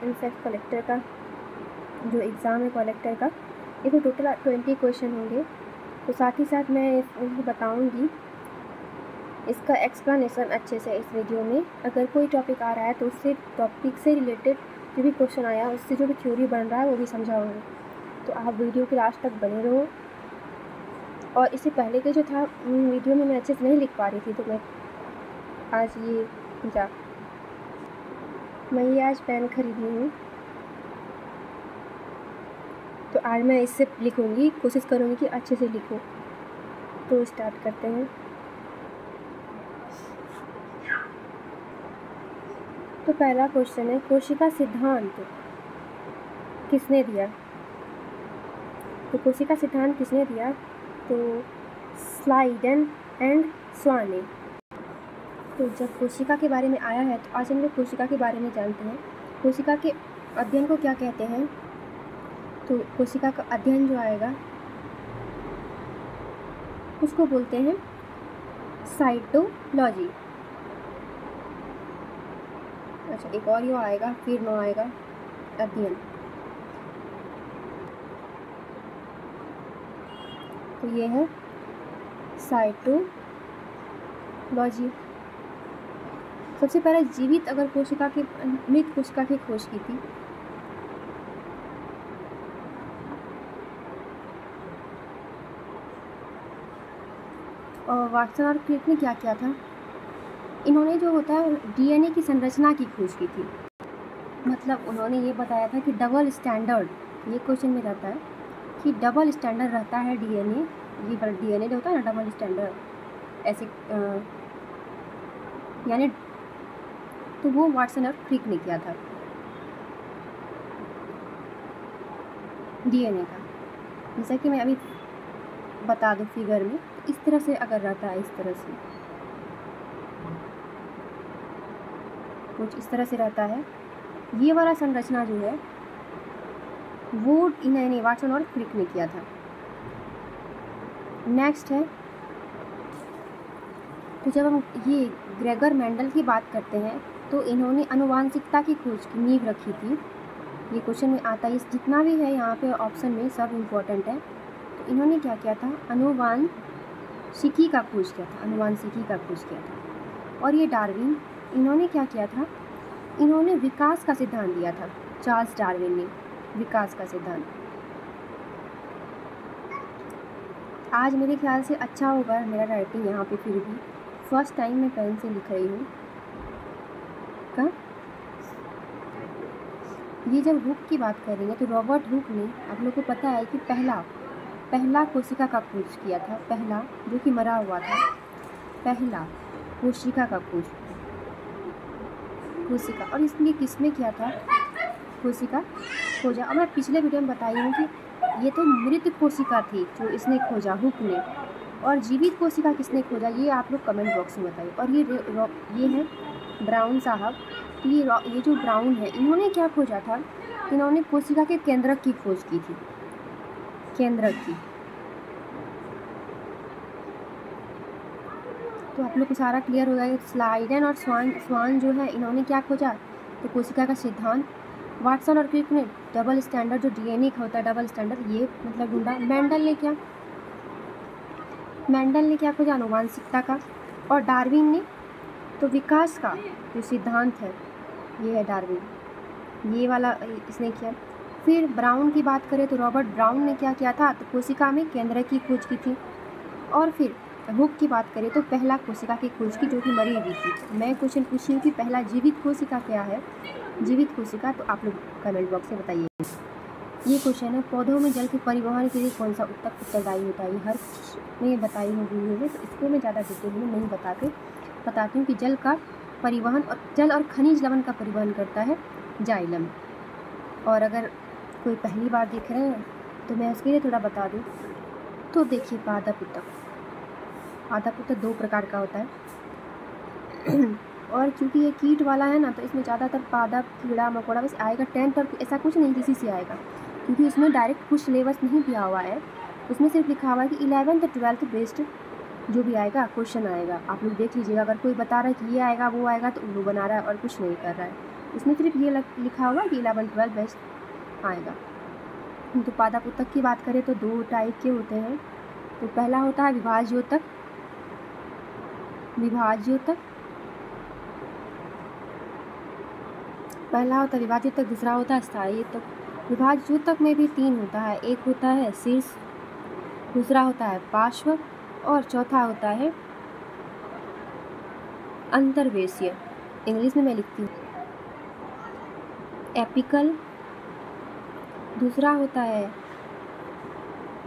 Insect collector का जो exam है कलेक्टर का, इसमें टोटल 20 क्वेश्चन होंगे। तो साथ ही साथ मैं इसको बताऊँगी इसका एक्सप्लेनेशन अच्छे से इस वीडियो में। अगर कोई टॉपिक आ रहा है तो उससे टॉपिक से रिलेटेड जो भी क्वेश्चन आया उससे जो भी थ्योरी बन रहा है वो भी समझाऊँगी। तो आप वीडियो के लास्ट तक बने रहो। और इससे पहले के जो था वीडियो में मैं अच्छे से नहीं लिख पा रही थी, तो मैं आज पेन खरीदी हूँ, तो आज मैं इससे लिखूँगी, कोशिश करूँगी कि अच्छे से लिखूँ। तो स्टार्ट करते हैं। तो पहला क्वेश्चन है, कोशिका सिद्धांत किसने दिया? तो कोशिका सिद्धांत किसने दिया? तो स्लाइडन एंड स्वान ने। तो जब कोशिका के बारे में आया है तो आज हम लोग कोशिका के बारे में जानते हैं। कोशिका के अध्ययन को क्या कहते हैं? तो कोशिका का अध्ययन जो आएगा उसको बोलते हैं साइटोलॉजी। अच्छा, एक और यो आएगा, फिर नो आएगा अध्ययन। तो ये है साइटोलॉजी। सबसे पहले जीवित अगर कोशिका की मृत कोशिका की खोज की थी और वाटसन और क्रिक ने क्या किया था? इन्होंने जो होता है डीएनए की संरचना की खोज की थी। मतलब उन्होंने ये बताया था कि डबल स्टैंडर्ड, ये क्वेश्चन में रहता है कि डबल स्टैंडर्ड रहता है डीएनए। ये डीएनए जो होता है ना डबल स्टैंडर्ड ऐसे यानी, तो वो वाटसन और क्रिक ने किया था डीएनए का। जैसा कि मैं अभी बता दूं फिगर में, तो इस तरह से अगर रहता है, इस तरह से कुछ इस तरह से रहता है, ये वाला संरचना जो है वो इन्होंने वाटसन और क्रिक ने किया था। नेक्स्ट है, तो जब हम ये ग्रेगर मेंडल की बात करते हैं तो इन्होंने आनुवांशिकता की खोज की नींव रखी थी। ये क्वेश्चन में आता है, जितना भी है यहाँ पे ऑप्शन में सब इम्पोर्टेंट है। तो इन्होंने क्या किया था? आनुवांशिकी का खोज किया था, आनुवांशिकी का खोज किया था। और ये डार्विन, इन्होंने क्या किया था? इन्होंने विकास का सिद्धांत दिया था। चार्ल्स डार्विन ने विकास का सिद्धांत। आज मेरे ख्याल से अच्छा होगा मेरा राइटिंग यहाँ पे, फिर भी फर्स्ट टाइम मैं पेन से लिख रही हूँ। ये जब हुक की बात कर रही है तो रॉबर्ट हुक ने, आप लोग को पता है कि पहला कोशिका का खोज किया था, पहला जो कि मरा हुआ था, पहला कोशिका का कोशिका। और इसलिए किसने किया था? कोशिका खोजा। और मैं पिछले वीडियो में बताई हूँ कि ये तो मृत कोशिका थी जो इसने खोजा, हुक ने। और जीवित कोशिका किसने खोजा, ये आप लोग कमेंट बॉक्स में बताइए। और ये है ब्राउन साहब। तो ये जो ब्राउन है, इन्होंने क्या खोजा था? इन्होंने कोशिका के केंद्रक की खोज की थी, केंद्रक की। तो आप लोग को सारा क्लियर हो गया। स्लाइडन और स्वान जो है, इन्होंने क्या खोजा? तो कोशिका का सिद्धांत। वाटसन और क्रिक ने डबल स्टैंडर्ड, जो डीएनए का होता है डबल स्टैंडर्ड, ये मतलब ढूंढा। मेंडल ने क्या खोजा? आनुवांशिकता का। और डार्विन ने तो विकास का जो सिद्धांत है, ये है डार्विन, ये वाला इसने किया। फिर ब्राउन की बात करें तो रॉबर्ट ब्राउन ने क्या किया था? तो कोशिका में केंद्रक की खोज की थी। और फिर हुक की बात करें तो पहला कोशिका की खोज की, जो कि मरी हुई थी। मैं क्वेश्चन पूछी हूँ कि पहला जीवित कोशिका क्या है? जीवित कोशिका, तो आप लोग कमेंट बॉक्स में बताइए। ये क्वेश्चन है, पौधों में जल के परिवहन के लिए कौन सा उत्तरदायी होता है? हर मैं बताई हूँ वीडियो में, तो इसको मैं ज़्यादा डिटेल में नहीं बताती हूँ कि जल का परिवहन और जल और खनिज लवण का परिवहन करता है जाइलम। और अगर कोई पहली बार देख रहे हैं तो मैं उसके लिए थोड़ा बता दूँ। तो देखिए, पादप ऊतक 2 प्रकार का होता है। और क्योंकि ये कीट वाला है ना, तो इसमें ज़्यादातर पादप, कीड़ा मकोड़ा बस आएगा। 10 तक ऐसा कुछ नहीं किसी से आएगा, क्योंकि उसमें डायरेक्ट कुछ सिलेबस नहीं दिया हुआ है। उसमें सिर्फ लिखा हुआ है कि 11th और 12th बेस्ड जो भी आएगा क्वेश्चन आएगा। आप लोग देख लीजिएगा, अगर कोई बता रहा है कि ये आएगा वो आएगा, तो वो बना रहा है और कुछ नहीं कर रहा है। इसमें सिर्फ ये लिखा हुआ कि 11-12 बेस्ट आएगा। तो पादापोतक की बात करें तो 2 टाइप के होते हैं। तो पहला होता है विभाज्योतक, पहला होता है विभाज्योतक, दूसरा होता है स्थायीयोतक। विभाज्योतक में भी 3 होता है, एक होता है शीर्ष, दूसरा होता है पार्श्व और चौथा होता है अंतर्वेशीय। इंग्लिश में मैं लिखती हूँ एपिकल, दूसरा होता है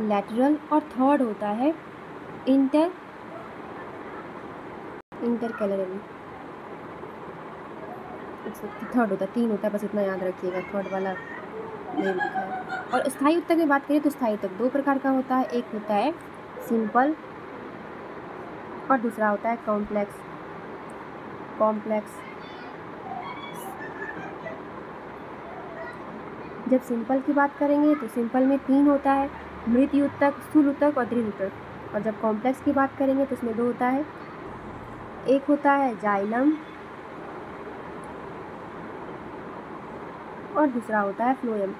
लैटरल और थर्ड होता है इंटरकैलरी। थर्ड होता है, 3 होता है, बस इतना याद रखिएगा, थर्ड वाला नहीं लिखा है। और स्थायी उत्तक की बात करें तो स्थायी उत्तक 2 प्रकार का होता है, एक होता है सिंपल और दूसरा होता है कॉम्प्लेक्स। जब सिंपल की बात करेंगे तो सिंपल में 3 होता है, मृत उत्तक, स्थूल उत्तक और दृढ़ उत्तक। और जब कॉम्प्लेक्स की बात करेंगे तो इसमें 2 होता है, एक होता है जाइलम और दूसरा होता है फ्लोएम।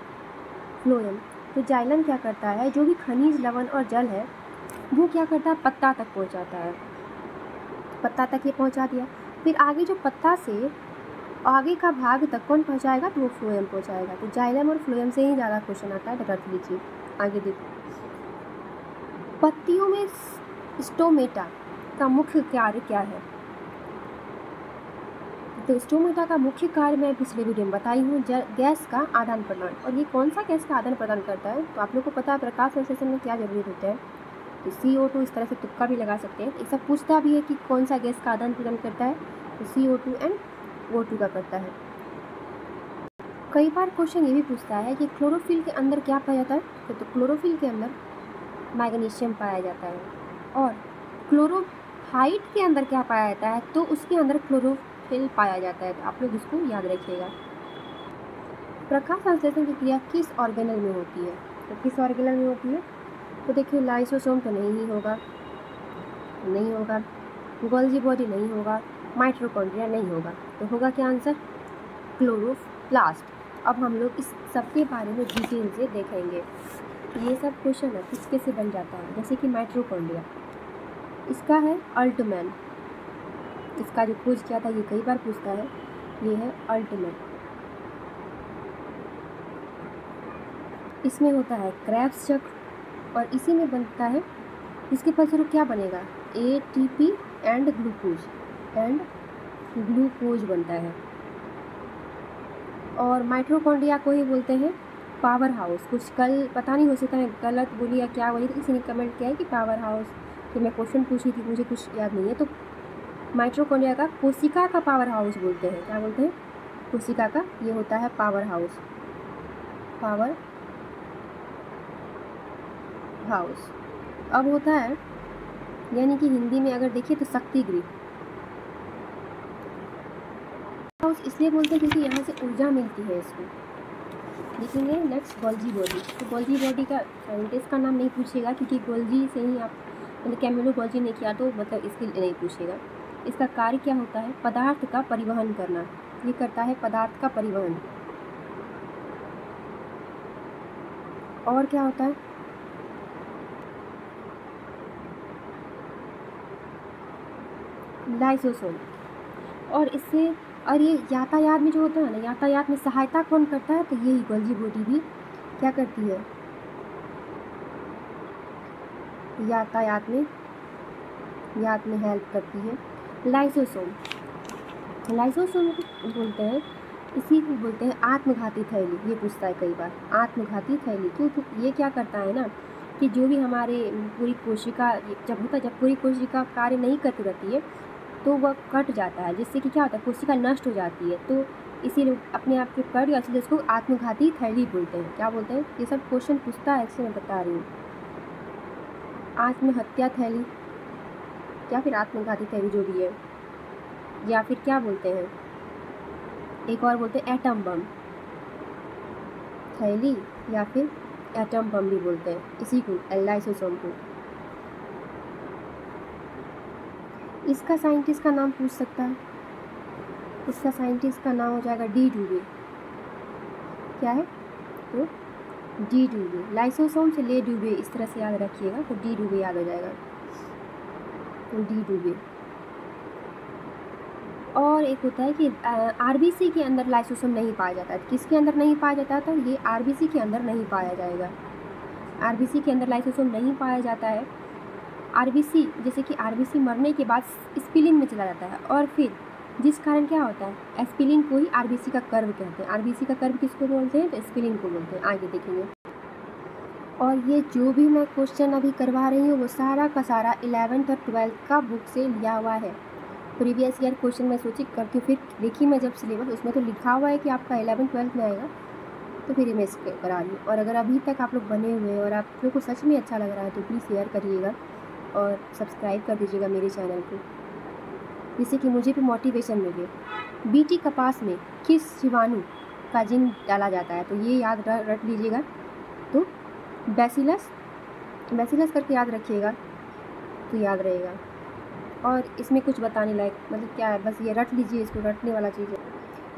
तो जाइलम क्या करता है, जो भी खनिज, लवण और जल है वो क्या करता है, पत्ता तक पहुंचाता है। पत्ता तक ये पहुंचा दिया, फिर आगे जो पत्ता से आगे का भाग तक कौन पहुंचाएगा, तो वो फ्लोएम पहुंचाएगा। तो जाइलम और फ्लोएम से ही ज़्यादा क्वेश्चन आता है, रख लीजिए। आगे देखो, पत्तियों में स्टोमेटा का मुख्य कार्य क्या है। तो स्टोमेटा का मुख्य कार्य मैं पिछले वीडियो में बताई हूँ, गैस का आदान प्रदान। और ये कौन सा गैस का आदान प्रदान करता है, तो आप लोग को पता है प्रकाश संश्लेषण में क्या जरूरी होता है। तो CO2, इस तरह से तुक्का भी लगा सकते हैं। ये सब पूछता भी है कि कौन सा गैस का आदान प्रदान करता है, तो CO2 एंड O2 का करता है। कई बार क्वेश्चन ये भी पूछता है कि क्लोरोफिल के अंदर क्या पाया जाता है, तो क्लोरोफिल के अंदर मैग्नीशियम पाया जाता है। और क्लोरोफाइट के अंदर क्या पाया जाता है, तो उसके अंदर क्लोरोफिल पाया जाता है। तो आप लोग इसको याद रखिएगा। प्रकाश संश्लेषण की क्रिया किस ऑर्गेनल में होती है, तो किस ऑर्गेनल में होती है, तो देखिए लाइसोसोम तो नहीं होगा, गोल्गी बॉडी नहीं होगा, माइटोकॉन्ड्रिया नहीं होगा, तो होगा क्या आंसर, क्लोरोप्लास्ट। अब हम लोग इस सब के बारे में डिटेल से देखेंगे। ये सब क्वेश्चन है किसके से बन जाता है, जैसे कि माइटोकॉन्ड्रिया, इसका है अल्टमैन, इसका जो खोज किया था, ये कई बार पूछता है, ये है अल्टमैन। इसमें होता है क्रेब्स चक्र और इसी में बनता है, इसके फलस्वरूप क्या बनेगा, ATP एंड ग्लूकोज बनता है। और माइटोकॉन्ड्रिया को ही बोलते हैं पावर हाउस। कुछ कल पता नहीं, हो सकता है गलत बोली या क्या बोली, तो किसी ने कमेंट किया है कि पावर हाउस, तो मैं क्वेश्चन पूछी थी, मुझे कुछ याद नहीं है। तो माइटोकॉन्ड्रिया का कोशिका का पावर हाउस बोलते हैं, क्या बोलते हैं, कोशिका का, ये होता है पावर हाउस। अब होता है, यानी कि हिंदी में अगर देखिए तो शक्ति गृह हाउस इसलिए बोलते हैं क्योंकि यहाँ से ऊर्जा मिलती है इसको। देखेंगे नेक्स्ट गोल्गी बॉडी। तो गोल्गी बॉडी का साइंटिस्ट का नाम नहीं पूछेगा, क्योंकि गोल्गी से ही आप मतलब कैमिलो गोल्गी ने किया, तो मतलब इसके नहीं पूछेगा। इसका कार्य क्या होता है, पदार्थ का परिवहन करना, ये करता है पदार्थ का परिवहन। और क्या होता है, लाइसोसोम। और इससे, और ये यातायात में जो होता है ना, यातायात में सहायता कौन करता है, तो यही गोल्गी बॉडी भी क्या करती है, यातायात में हेल्प करती है। लाइसोसोम को बोलते हैं, इसी को बोलते हैं आत्मघाती थैली। ये पूछता है कई बार, आत्मघाती थैली क्यों, ये क्या करता है ना, कि जो भी हमारे पूरी कोशिका जब पूरी कोशिका कार्य नहीं करती रहती है तो वह कट जाता है, जिससे कि क्या होता है, कोशिका नष्ट हो जाती है। तो इसीलिए अपने आप के कट गया, इसलिए उसको आत्मघाती थैली बोलते हैं। क्या बोलते हैं, ये सब क्वेश्चन पूछता है, इससे मैं बता रही हूँ। आत्महत्या थैली या फिर आत्मघाती थैली जो भी है, या फिर क्या बोलते हैं, एक और बोलते हैं एटम बम थैली, या फिर एटम बम भी बोलते हैं इसी को, लाइसोसोम को। इसका साइंटिस्ट का नाम पूछ सकता है, इसका साइंटिस्ट का नाम हो जाएगा डी डुवे। क्या है? तो डी डुवे। लाइसोसोम से ले डुवे, इस तरह से याद रखिएगा तो डी डुवे याद हो जाएगा। तो डी डुवे। और एक होता है कि आरबीसी के अंदर लाइसोसोम नहीं पाया जाता है। किसके अंदर नहीं पाया जाता है? तो ये आरबीसी के अंदर नहीं पाया जाएगा। आरबीसी के अंदर लाइसोसोम नहीं पाया जाता है। आरबीसी, जैसे कि आरबीसी मरने के बाद स्पिलिन में चला जाता है, और फिर जिस कारण क्या होता है, एस्पिलिन को ही आरबीसी का कर्व कहते हैं। आरबीसी का कर्व किसको बोलते हैं? तो स्पिलिन को बोलते हैं। आगे देखेंगे। और ये जो भी मैं क्वेश्चन अभी करवा रही हूँ वो सारा का सारा 11th और 12th का बुक से लिया हुआ है। प्रीवियस ईयर क्वेश्चन मैं सोची करती हूँ, फिर देखी मैं जब सिलेबस, उसमें तो लिखा हुआ है कि आपका 11th 12th में आएगा, तो फिर मैं इसको करा रही हूँ। और अगर अभी तक आप लोग बने हुए हैं और आप लोग को सच में अच्छा लग रहा है तो प्लीज़ शेयर करिएगा और सब्सक्राइब कर दीजिएगा मेरे चैनल को, जिससे कि मुझे भी मोटिवेशन मिले। बीटी कपास में किस जीवाणु का जिन डाला जाता है? तो ये याद रख लीजिएगा। तो बैसिलस करके याद रखिएगा तो याद रहेगा। और इसमें कुछ बताने लायक मतलब क्या है, बस ये रट लीजिए, इसको रटने वाला चीज़ है।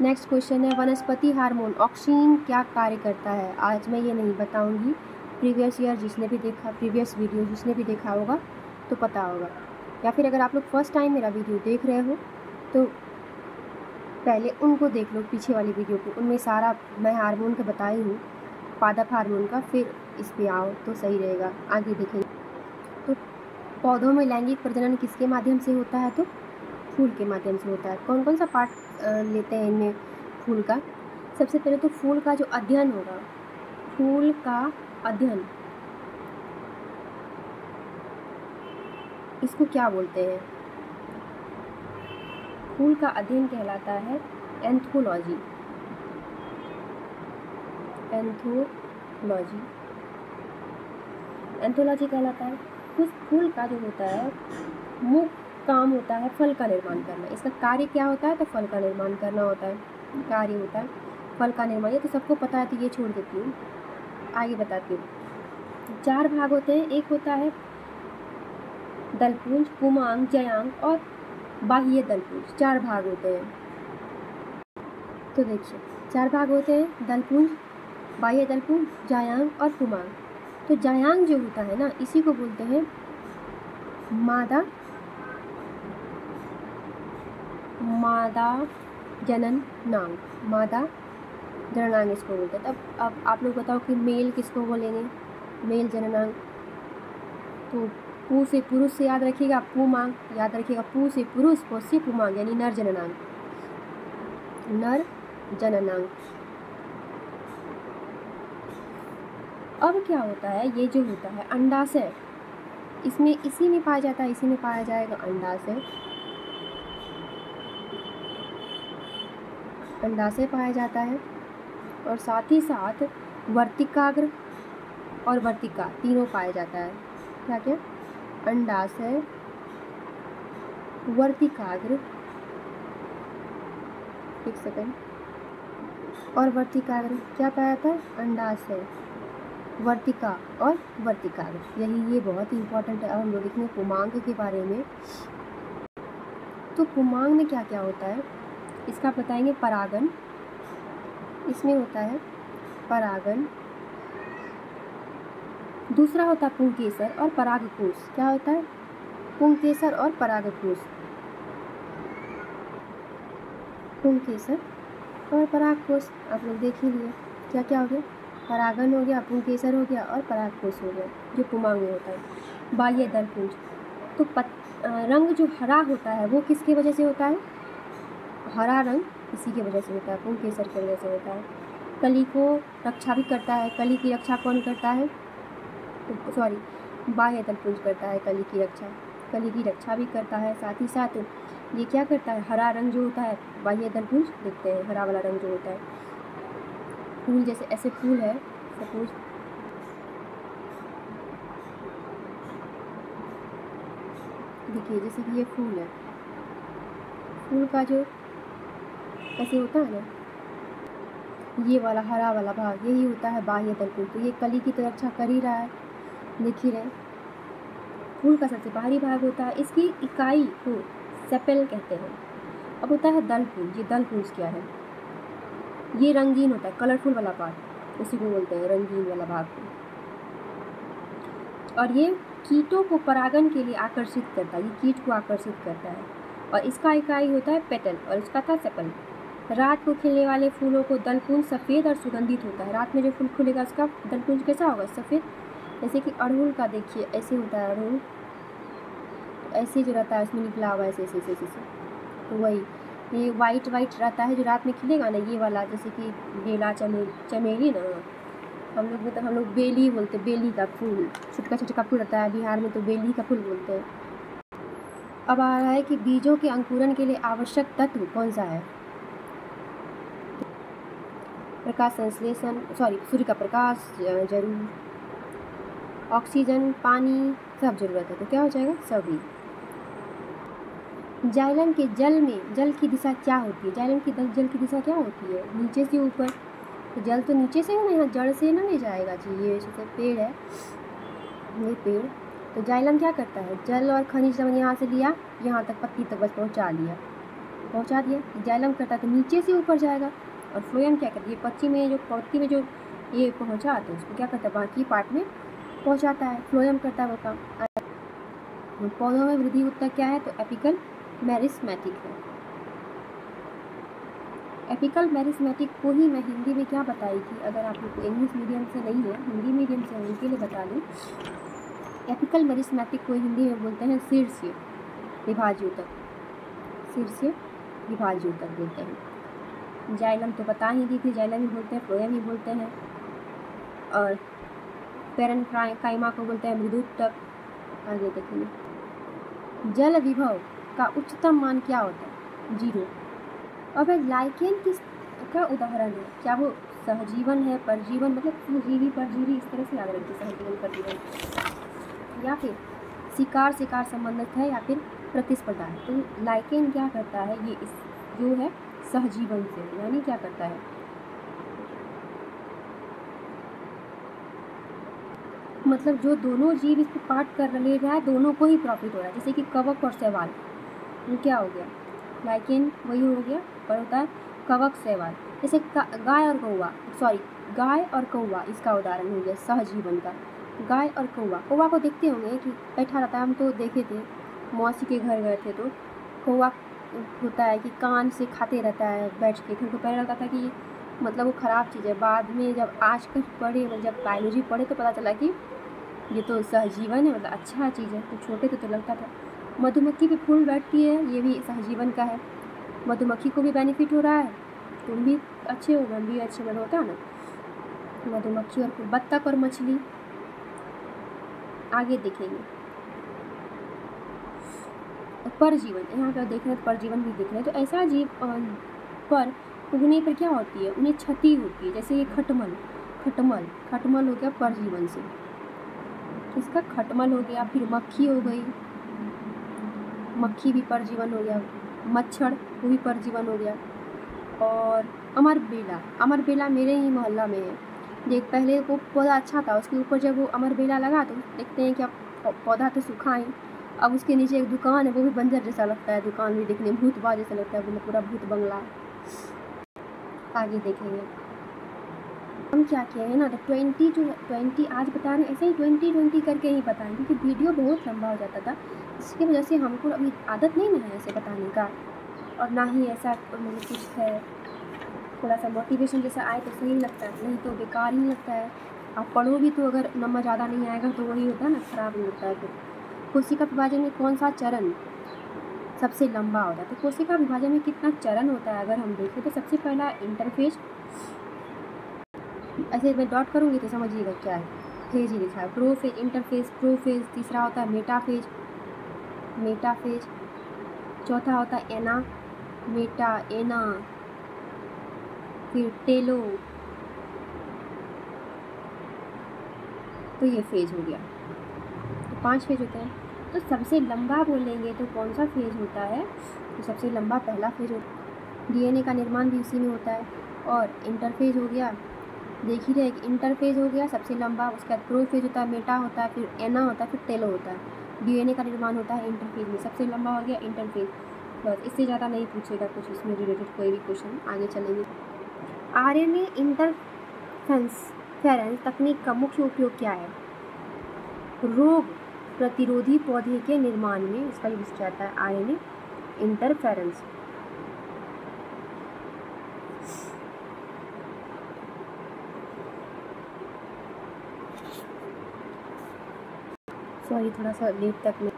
नेक्स्ट क्वेश्चन है, वनस्पति हार्मोन ऑक्सीन क्या कार्य करता है? आज मैं ये नहीं बताऊंगी। प्रीवियस ईयर जिसने भी देखा, प्रीवियस वीडियो जिसने भी देखा होगा तो पता होगा, या फिर अगर आप लोग फर्स्ट टाइम मेरा वीडियो देख रहे हो तो पहले उनको देख लो, पीछे वाली वीडियो को, उनमें सारा मैं हार्मोन का बताई हूँ, पादप हार्मोन का, फिर इस पे आओ तो सही रहेगा। आगे देखेंगे। तो पौधों में लैंगिक प्रजनन किसके माध्यम से होता है? तो फूल के माध्यम से होता है। कौन कौन सा पार्ट लेते हैं इनमें फूल का? सबसे पहले तो फूल का जो अध्ययन होगा, फूल का अध्ययन, इसको क्या बोलते हैं? फूल का अध्ययन कहलाता है एंथोलॉजी। एंथोलॉजी कहलाता है। कुछ फूल का जो होता है मुख्य काम होता है फल का निर्माण करना। इसका कार्य क्या होता है? तो फल का निर्माण करना होता है, कार्य होता है फल का निर्माण। ये तो सबको पता है, तो ये छोड़ देती हूँ, आगे बताती हूँ। 4 भाग होते हैं। एक होता है दलपुंज, पुमांग, जयांग और बाह्य दलपुंज। 4 भाग होते हैं। तो देखिए 4 भाग होते हैं, दलपुंज, बाह्य दलपुंज, जायांग और पुमांग। तो जायांग जो होता है ना, इसी को बोलते हैं मादा जननांग। मादा जननांग इसको बोलते हैं। अब आप लोग बताओ कि मेल किसको बोलेंगे? मेल जननांग। तो पू से पुरुष से याद रखिएगा, पुमांग याद रखिएगा। पू से पुरुष, पौ से पुमांग, यानी नर जननांग। नर जननांग। अब क्या होता है, ये जो होता है अंडाशय, इसमें इसी में पाया जाता है, इसी में पाया जाएगा अंडाशय। अंडाशय पाया जाता है, और साथ ही साथ वर्तिकाग्र और वर्तिका तीनों पाया जाता है। क्या क्या? अंडाशय, वर्तिकाग्र, एक सेकंड, और वर्तिकाग्र। क्या पाया था? अंडाशय, वर्तिका और वर्तिकाग्र। यही ये बहुत ही इंपॉर्टेंट है। अब हम लोग देखेंगे पुमांग के बारे में। तो पुमांग में क्या क्या होता है इसका बताएंगे। परागन, इसमें होता है परागन। दूसरा होता है पुंकेसर और परागकोश। क्या होता है? पुंकेसर और परागकोश। पुंकेसर और परागकोश आप लोग देख ही लिए। क्या क्या हो गया? परागन हो गया, पुंकेसर हो गया और परागकोश हो गया, जो पुमांग में होता है। बाह्य दलपुंज, तो रंग जो हरा होता है वो किसकी वजह से होता है? हरा रंग इसी की वजह से होता है, पुंकेसर की वजह से होता है। कली को रक्षा भी करता है। कली की रक्षा कौन करता है? तो सॉरी, बाह्य दलपुंज करता है कली की रक्षा। कली की रक्षा भी करता है, साथ ही साथ ये क्या करता है? हरा रंग जो होता है बाह्य दलपुंज देखते हैं, हरा वाला रंग जो होता है। फूल जैसे ऐसे फूल है, सपोज देखिए, जैसे कि ये फूल है, फूल का जो ऐसे होता है ना, ये वाला हरा वाला भाग यही होता है बाह्य दलपुंज। तो ये कली की तो रक्षा कर ही रहा है, देख ही रहे। फूल का सबसे बाहरी भाग होता है, इसकी इकाई को सेपेल कहते हैं। अब होता है दल पुंज। ये दल पुंज क्या है? ये रंगीन होता है, कलरफुल वाला पार्ट, उसी को बोलते हैं रंगीन वाला भाग को। और ये कीटों को परागण के लिए आकर्षित करता है, ये कीट को आकर्षित करता है। और इसका इकाई होता है पेटल और इसका था सेपल। रात को खिलने वाले फूलों को दलपुंज सफ़ेद और सुगंधित होता है। रात में जो फूल खुलेगा उसका दलपुंज कैसा होगा? सफ़ेद। जैसे कि अड़हुल का देखिए ऐसे होता है, अड़हुल ऐसे जो रहता है उसमें निकला हुआ ऐसे ऐसे ऐसे ऐसे, तो वही ये वाइट वाइट रहता है जो रात में खिलेगा ना, ये वाला। जैसे कि बेला चमेली ना, हम लोग बेली बोलते हैं, बेली का फूल, छोटा छोटा फूल रहता है, बिहार में तो बेली का फूल बोलते हैं। अब आ रहा है कि बीजों के अंकुरण के लिए आवश्यक तत्व कौन सा है? प्रकाश संश्लेषण, सूर्य का प्रकाश जरूर, ऑक्सीजन, पानी सब जरूरत है, तो क्या हो जाएगा? सभी। जाइलम के जल की दिशा क्या होती है? जाइलम की जल की दिशा क्या होती है? नीचे से ऊपर। तो जल तो नीचे से है ना, यहाँ जड़ से ना ले जाएगा जी। ये जैसे पेड़ है, ये पेड़, तो जाइलम क्या करता है? जल और खनिज जब यहाँ से लिया, यहाँ तक पत्ती तक बस पहुँचा दिया। जाइलम करता है तो नीचे से ऊपर जाएगा। और फ्लोएम क्या करती है? पत्ती में जो ये पहुँचा तो उसको क्या करता है? बाकी पार्ट में पहुँचाता है। फ्लोएम करता है वो काम। पौधों में वृद्धि उत्तक क्या है? तो एपिकल मेरिस्मेटिक है। एपिकल मेरिस्मेटिक को ही मैं हिंदी में क्या बताई थी, अगर आप लोग इंग्लिश मीडियम से नहीं है, हिंदी मीडियम से है, उनके लिए बता दूँ। एपिकल मेरिस्मेटिक को हिंदी में बोलते हैं शीर्षीय विभाज्योतक, शीर्षीय विभाज्योतक बोलते हैं। जाइलम तो बता ही दी थी, जाइलम ही बोलते हैं, फ्लोएम ही बोलते हैं। और पेरेन्काइमा को बोलते हैं मृदुत्तक। आगे देखेंगे, जल विभव का उच्चतम मान क्या होता है? 0। अब लाइकेन का उदाहरण है, क्या वो सहजीवन है, परजीवन, मतलब सहजीवी परजीवी, इस तरह से याद रखिए, सहजीवन परजीवन, या फिर शिकार संबंधित है, या फिर प्रतिस्पर्धा है। तो लाइकेन क्या करता है? ये इस जो है सहजीवन से, यानी क्या करता है? मतलब जो दोनों जीव इसको पार्ट कर ले रहा है, दोनों को ही प्रॉफिट हो रहा है। जैसे कि कवक और शैवाल, वो क्या हो गया? लाइकेन वही हो गया, पर होता है कवक शैवाल। जैसे गाय और कौवा इसका उदाहरण हो गया सहजीवन का। गाय और कौवा को देखते होंगे कि बैठा रहता है, हम तो देखे थे, मौसी के घर गए थे तो कौवा होता है कि कान से खाते रहता है बैठ के। क्योंकि पहले लगता था कि मतलब वो ख़राब चीज़ है, बाद में जब आजकल पढ़े, जब बायोलॉजी पढ़े तो पता चला कि ये तो सहजीवन है, मतलब अच्छा चीज़ है। तो छोटे तो लगता था। मधुमक्खी पे फूल बैठती है, ये भी सहजीवन का है। मधुमक्खी को भी बेनिफिट हो रहा है, तुम भी अच्छे हो, हम भी अच्छे, मतलब होता है ना। मधुमक्खी और बत्तख और मछली। आगे देखेंगे परजीवन, यहाँ पर देख रहे हैं परजीवन भी देख रहे हैं। तो ऐसा जीव पर उगने पर क्या होती है? उन्हें क्षति होती है। जैसे ये खटमल हो गया परजीवन से, इसका खटमल हो गया। फिर मक्खी हो गई, मक्खी भी परजीवन हो गया। मच्छर वो भी परजीवन हो गया। और अमरबेला मेरे ही मोहल्ला में है। देख, पहले वो पौधा अच्छा था, उसके ऊपर जब वो अमरबेला लगा तो देखते हैं कि अब पौधा तो सूखा ही, अब उसके नीचे एक दुकान है, वो भी बंजर जैसा लगता है, दुकान भी दिखने में भूतबाज जैसा लगता है, पूरा भूत बंगला। आगे देखेंगे हम क्या किया है ना, तो 20 आज बता रहे हैं, ऐसे ही 20 करके ही बताएं, क्योंकि वीडियो बहुत लंबा हो जाता था। इसकी वजह से हमको अभी आदत नहीं है ऐसे बताने का, और ना ही ऐसा मुझे कुछ है। थोड़ा सा मोटिवेशन जैसा आए तो सही लगता है, नहीं तो बेकार ही लगता है। आप पढ़ो भी तो अगर नंबर ज़्यादा नहीं आएगा तो वही होता है ना, ख़राब नहीं होता है। फिर कोशिका विभाजन में कौन सा चरण सबसे लंबा होता है? तो कोशिका विभाजन में कितना चरण होता है अगर हम देखें तो सबसे पहला इंटरफेज, ऐसे मैं डॉट करूँगी तो समझिएगा क्या है, फेज ही लिखा है। Prophase, interphase, prophase. तीसरा होता है मेटाफेज, चौथा होता है एना, फिर टेलो। तो ये फेज हो गया, तो 5 फेज होते हैं। तो सबसे लंबा बोलेंगे तो कौन सा फेज होता है? तो सबसे लंबा पहला फेज होता है। डीएनए का निर्माण भी इसी में होता है। और इंटरफेज हो गया, देख ही रहे कि इंटरफेज हो गया सबसे लंबा, उसका प्रोफेज होता है, मेटा होता है, फिर एना होता है, फिर टेलो होता है। डीएनए का निर्माण होता है इंटरफेज में, सबसे लंबा हो गया इंटरफेज। बस इससे ज़्यादा नहीं पूछेगा कुछ इसमें रिलेटेड कोई भी क्वेश्चन। आगे चलेंगे। आरएनए इंटरफेरेंस तकनीक का मुख्य उपयोग क्या है? रोग प्रतिरोधी पौधे के निर्माण में इसका यूज किया जाता है आरएनए इंटरफेरेंस। सॉरी, थोड़ा सा लेट तक मैं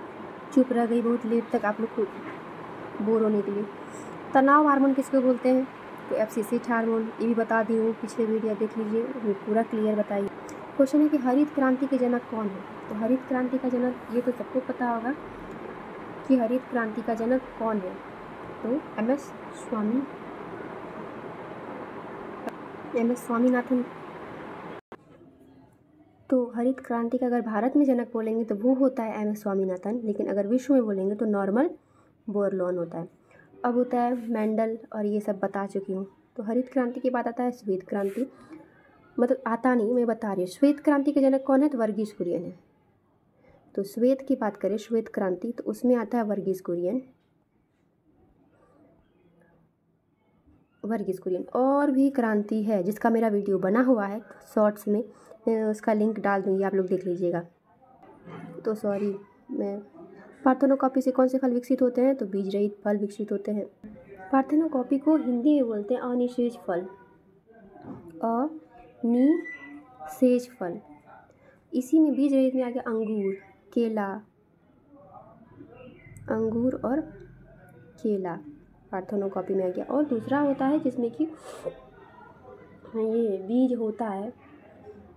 चुप रह गई, बहुत लेट तक आप लोग को बोर होने के लिए। तनाव हार्मोन किसको बोलते हैं? तो एब्सिसिक हार्मोन, ये भी बता दी हूँ, पिछले वीडियो देख लीजिए, वो पूरा क्लियर बताइए। क्वेश्चन है कि हरित क्रांति के जनक कौन है? तो हरित क्रांति का जनक, ये तो सबको पता होगा कि हरित क्रांति का जनक कौन है। तो एम एस स्वामीनाथन। तो हरित क्रांति का अगर भारत में जनक बोलेंगे तो वो होता है एम एस स्वामीनाथन, लेकिन अगर विश्व में बोलेंगे तो नॉर्मन बोरलॉन होता है। अब होता है मेंडल, और ये सब बता चुकी हूँ। तो हरित क्रांति के बाद आता है श्वेत क्रांति, मतलब आता नहीं, मैं बता रही हूँ। श्वेत क्रांति के जनक कौन है? तो वर्गीस कुरियन है। तो श्वेत की बात करें, श्वेत क्रांति, तो उसमें आता है वर्गीस कुरियन। और भी क्रांति है जिसका मेरा वीडियो बना हुआ है शॉर्ट्स में, मैं उसका लिंक डाल दूँगी, आप लोग देख लीजिएगा। तो सॉरी, मैं पार्थेनोकॉपी से कौन से फल विकसित होते हैं? तो बीज रहित फल विकसित होते हैं। पार्थेनोकॉपी को हिंदी में बोलते हैं अनिषेज फल, अनिषेज फल। इसी में बीज रहित में आ गया अंगूर, केला, अंगूर और केला पार्थेनोकॉपी में आ गया। और दूसरा होता है जिसमें कि ये बीज होता है,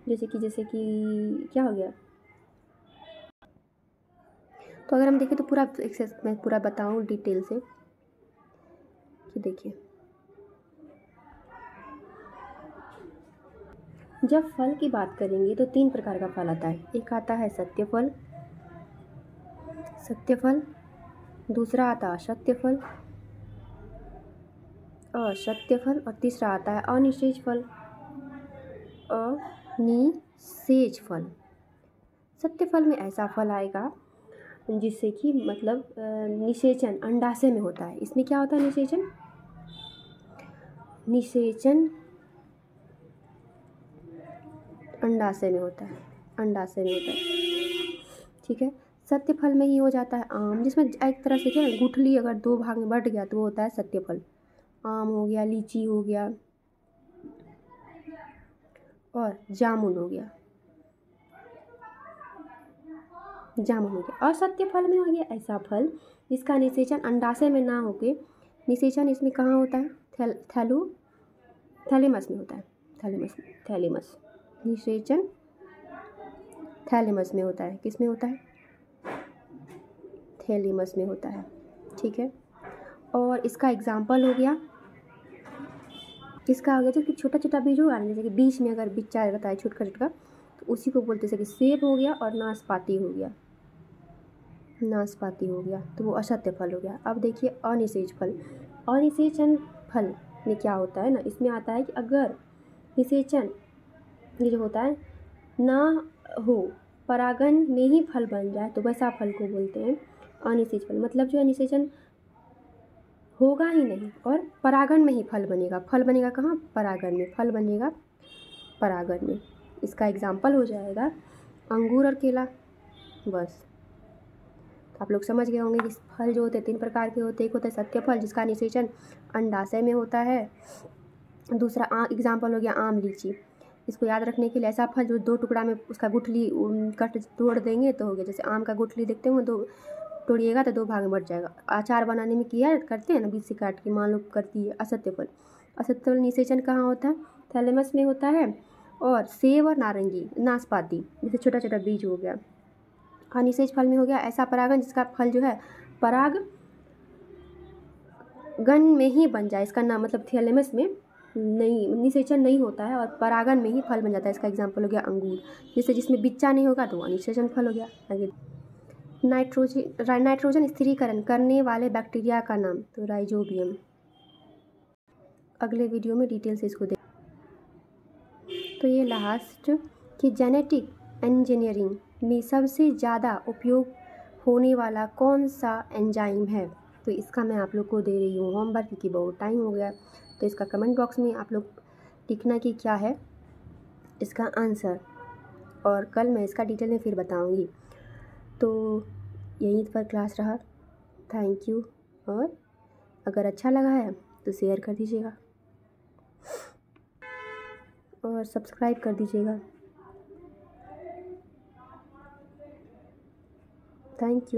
जैसे कि क्या हो गया। तो अगर हम देखें तो पूरा मैं पूरा बताऊं डिटेल से कि देखिए, जब फल की बात करेंगे तो 3 प्रकार का फल आता है। एक आता है सत्य फल, दूसरा आता है असत्य फल, और तीसरा आता है अनिषेज फल, अनिषेज फल। सत्य फल में ऐसा फल आएगा जिससे कि मतलब निषेचन अंडाशय में होता है। इसमें क्या होता है? निषेचन अंडाशय में होता है, ठीक है। सत्य फल में ही हो जाता है आम, जिसमें एक तरह से क्या है, गुठली अगर 2 भाग में बट गया तो वो होता है सत्य फल। आम हो गया, लीची हो गया और जामुन हो गया। असत्य फल में हो गया ऐसा फल जिसका निषेचन अंडाशय में ना होके, निषेचन इसमें कहाँ होता है? थैलेमस में होता है। थैलेमस निषेचन थैलेमस में होता है। किस में होता है? थैलेमस में होता है, ठीक है। और इसका एग्जाम्पल हो गया, इसका हो गया जो कि छोटा छोटा बीज होगा, जैसे कि बीच में अगर बिच्चा रहता है छोटा, तो उसी को बोलते हैं, जैसे कि सेब हो गया और नाशपाती हो गया, तो वो असत्य फल हो गया। अब देखिए अनिषेज फल। अनिषेचन फल में क्या होता है ना, इसमें आता है कि अगर निषेचन ये जो होता है ना हो, परागण में ही फल बन जाए, तो वैसा फल को बोलते हैं अनिषेज फल। मतलब जो है निषेचन होगा ही नहीं और परागण में ही फल बनेगा। फल बनेगा कहाँ? परागण में। फल बनेगा परागण में। इसका एग्जाम्पल हो जाएगा अंगूर और केला। बस आप लोग समझ गए होंगे कि फल जो होते हैं 3 प्रकार के होते हैं। एक होता है सत्य फल जिसका निषेचन अंडाशय में होता है। दूसरा एग्जाम्पल हो गया आम, लीची। इसको याद रखने के लिए ऐसा फल जो 2 टुकड़ा में उसका गुठली कट तोड़ देंगे तो हो गया। जैसे आम का गुठली देखते हो, 2 तोड़िएगा तो 2 भाग में बढ़ जाएगा। अचार बनाने में किया करते हैं ना, बीच से काट के, मान लो करती है। असत्य फल निषेचन कहाँ होता है? थैलेमस में होता है। और सेब और नारंगी, नाशपाती, जैसे छोटा छोटा बीज हो गया। अनिषेज फल में हो गया ऐसा परागण जिसका फल जो है पराग गण में ही बन जाए। इसका नाम मतलब थैलेमस में नहीं, निषेचन नहीं होता है और परागण में ही फल बन जाता है। इसका एग्जाम्पल हो गया अंगूर। जैसे जिसमें बिच्चा नहीं होगा तो अनिषेचन फल हो गया। आगे नाइट्रोजन स्थिरीकरण करने वाले बैक्टीरिया का नाम? तो राइजोबियम। अगले वीडियो में डिटेल से इसको देख। तो ये लास्ट कि जेनेटिक इंजीनियरिंग में सबसे ज़्यादा उपयोग होने वाला कौन सा एंजाइम है? तो इसका मैं आप लोग को दे रही हूँ होमवर्क, क्योंकि बहुत टाइम हो गया। तो इसका कमेंट बॉक्स में आप लोग लिखना कि क्या है इसका आंसर, और कल मैं इसका डिटेल में फिर बताऊँगी। तो यहीं पर क्लास रहा। थैंक यू, और अगर अच्छा लगा है तो शेयर कर दीजिएगा और सब्सक्राइब कर दीजिएगा। Thank you.